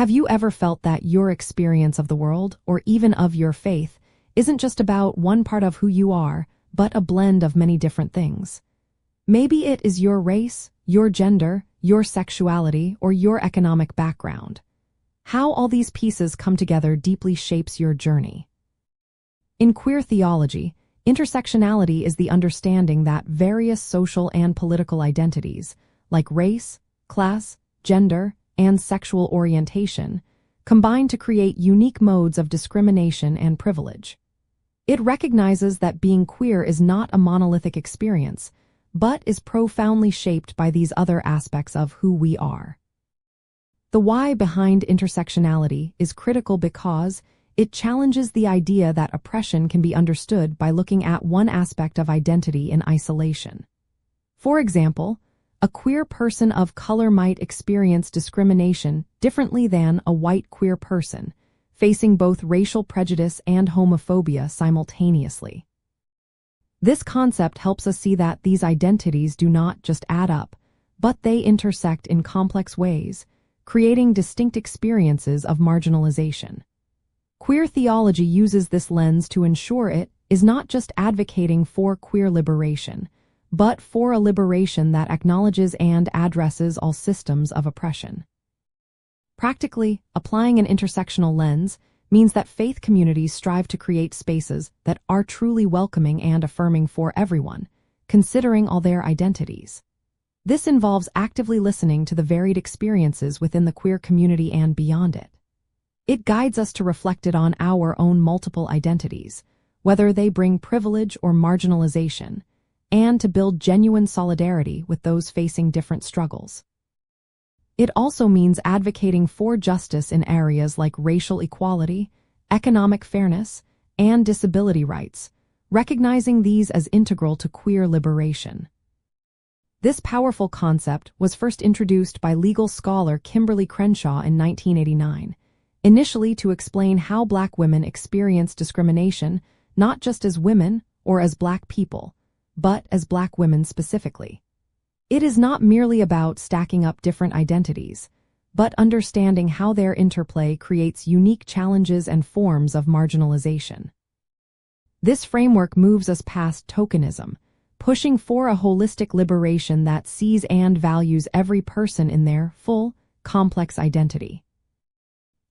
Have you ever felt that your experience of the world, or even of your faith, isn't just about one part of who you are, but a blend of many different things? Maybe it is your race, your gender, your sexuality, or your economic background. How all these pieces come together deeply shapes your journey. In queer theology, intersectionality is the understanding that various social and political identities, like race, class, gender, and sexual orientation, combine to create unique modes of discrimination and privilege. It recognizes that being queer is not a monolithic experience, but is profoundly shaped by these other aspects of who we are. The why behind intersectionality is critical because it challenges the idea that oppression can be understood by looking at one aspect of identity in isolation. For example, a queer person of color might experience discrimination differently than a white queer person, facing both racial prejudice and homophobia simultaneously. This concept helps us see that these identities do not just add up, but they intersect in complex ways, creating distinct experiences of marginalization. Queer theology uses this lens to ensure it is not just advocating for queer liberation, but for a liberation that acknowledges and addresses all systems of oppression. Practically, applying an intersectional lens means that faith communities strive to create spaces that are truly welcoming and affirming for everyone, considering all their identities. This involves actively listening to the varied experiences within the queer community and beyond it. It guides us to reflect on our own multiple identities, whether they bring privilege or marginalization, and to build genuine solidarity with those facing different struggles. It also means advocating for justice in areas like racial equality, economic fairness, and disability rights, recognizing these as integral to queer liberation. This powerful concept was first introduced by legal scholar Kimberly Crenshaw in 1989, initially to explain how Black women experience discrimination not just as women or as Black people, but as Black women specifically. It is not merely about stacking up different identities, but understanding how their interplay creates unique challenges and forms of marginalization. This framework moves us past tokenism, pushing for a holistic liberation that sees and values every person in their full, complex identity.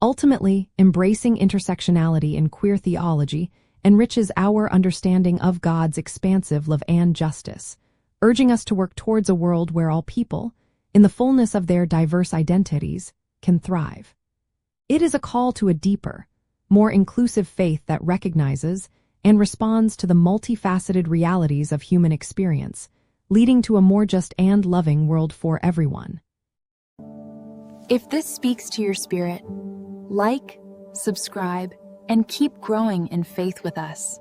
Ultimately, embracing intersectionality in queer theology enriches our understanding of God's expansive love and justice, urging us to work towards a world where all people, in the fullness of their diverse identities, can thrive. It is a call to a deeper, more inclusive faith that recognizes and responds to the multifaceted realities of human experience, leading to a more just and loving world for everyone. If this speaks to your spirit, like, subscribe, and keep growing in faith with us.